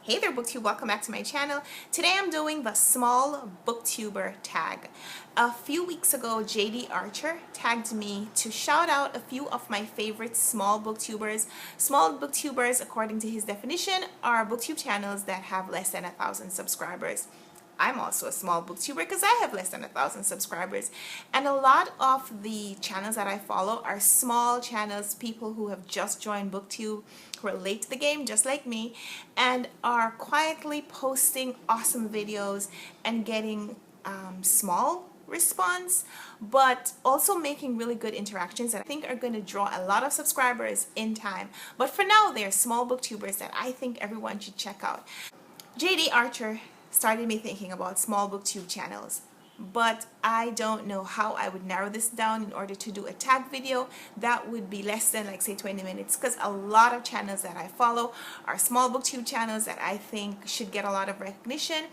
Hey there Booktube, welcome back to my channel. Today I'm doing the small booktuber tag. A few weeks ago, Jay Dee Archer tagged me to shout out a few of my favorite small booktubers. Small booktubers, according to his definition, are booktube channels that have less than 1,000 subscribers. I'm also a small booktuber because I have less than 1,000 subscribers, and a lot of the channels that I follow are small channels, people who have just joined booktube, who are late to the game just like me, and are quietly posting awesome videos and getting small response, but also making really good interactions that I think are going to draw a lot of subscribers in time. But for now, they're small booktubers that I think everyone should check out. Jay Dee Archer started me thinking about small booktube channels, but I don't know how I would narrow this down in order to do a tag video that would be less than, like, say 20 minutes, because a lot of channels that I follow are small booktube channels that I think should get a lot of recognition.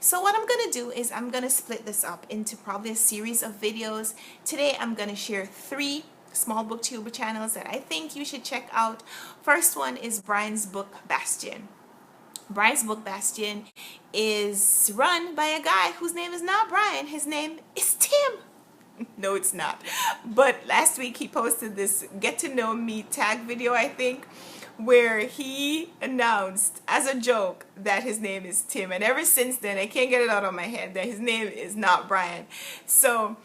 So what I'm gonna do is I'm gonna split this up into probably a series of videos. Today I'm gonna share 3 small booktuber channels that I think you should check out. First one is Brian's book Bastion. Brian's book Bastion is run by a guy whose name is not Brian. His name is Tim. No, it's not. But last week he posted this get to know me tag video, I think, where he announced as a joke that his name is Tim. And ever since then, I can't get it out of my head that his name is not Brian. So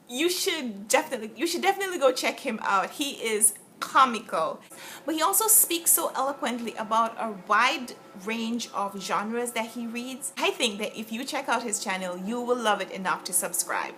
you should definitely go check him out. He is comical, but he also speaks so eloquently about a wide range of genres that he reads. I think that if you check out his channel, you will love it enough to subscribe.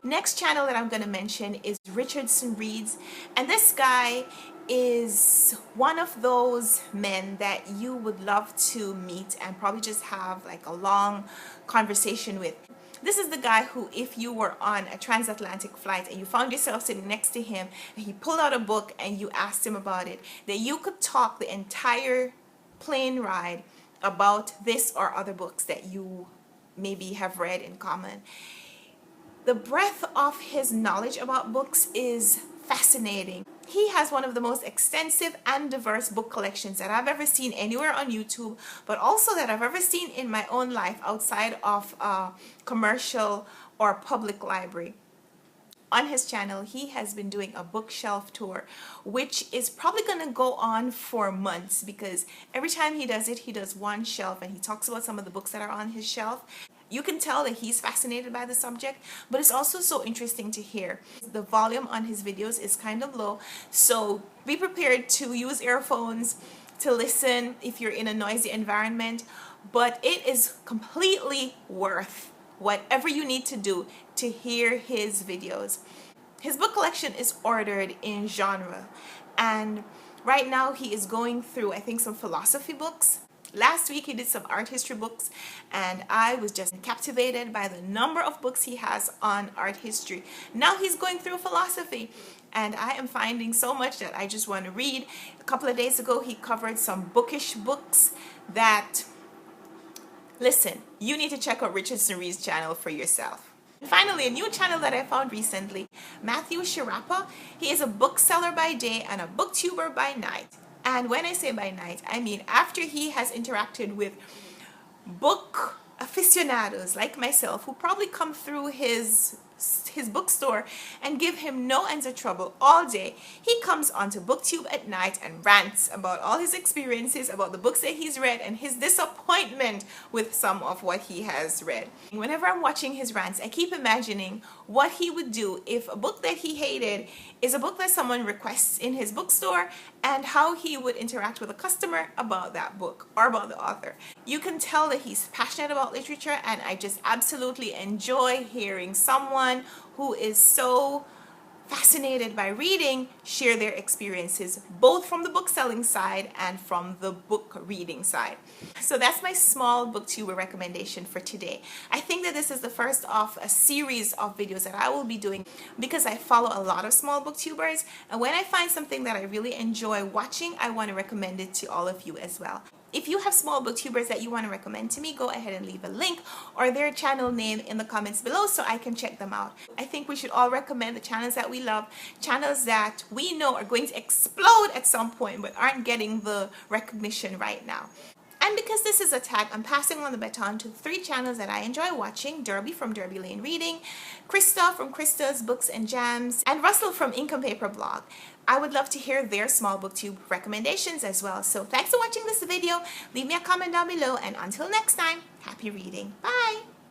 Next channel that I'm going to mention is Richardson Reads, and this guy is one of those men that you would love to meet and probably just have like a long conversation with. This is the guy who, if you were on a transatlantic flight and you found yourself sitting next to him and he pulled out a book and you asked him about it, that you could talk the entire plane ride about this or other books that you maybe have read in common. The breadth of his knowledge about books is fascinating. He has one of the most extensive and diverse book collections that I've ever seen anywhere on YouTube, but also that I've ever seen in my own life outside of a commercial or public library. On his channel, he has been doing a bookshelf tour, which is probably going to go on for months, because every time he does it, he does one shelf and he talks about some of the books that are on his shelf. You can tell that he's fascinated by the subject, but it's also so interesting to hear. The volume on his videos is kind of low, so be prepared to use earphones to listen if you're in a noisy environment, but it is completely worth whatever you need to do to hear his videos. His book collection is ordered in genre, and right now he is going through, I think, some philosophy books. Last week he did some art history books, and I was just captivated by the number of books he has on art history. Now he's going through philosophy, and I am finding so much that I just want to read. A couple of days ago he covered some bookish books that, listen, you need to check out Richardson Reads' channel for yourself. And finally, a new channel that I found recently, Matthew Sirry. He is a bookseller by day and a booktuber by night. And when I say by night, I mean after he has interacted with book aficionados like myself, who probably come through his bookstore and give him no ends of trouble all day. He comes onto Booktube at night and rants about all his experiences, about the books that he's read, and his disappointment with some of what he has read. Whenever I'm watching his rants, I keep imagining what he would do if a book that he hated is a book that someone requests in his bookstore, and how he would interact with a customer about that book or about the author. You can tell that he's passionate about literature, and I just absolutely enjoy hearing someone who is so fascinated by reading share their experiences, both from the book selling side and from the book reading side. So that's my small booktuber recommendation for today. I think that this is the first of a series of videos that I will be doing, because I follow a lot of small booktubers, and when I find something that I really enjoy watching, I want to recommend it to all of you as well. If you have small booktubers that you want to recommend to me, go ahead and leave a link or their channel name in the comments below so I can check them out. I think we should all recommend the channels that we love, channels that we know are going to explode at some point but aren't getting the recognition right now. And because this is a tag, I'm passing on the baton to 3 channels that I enjoy watching: Derby from Derby Lane Reading, Krista from Krista's Books and Jams, and Russel from Ink and Paper Blog. I would love to hear their small booktube recommendations as well. So thanks for watching this video. Leave me a comment down below, and until next time, happy reading. Bye!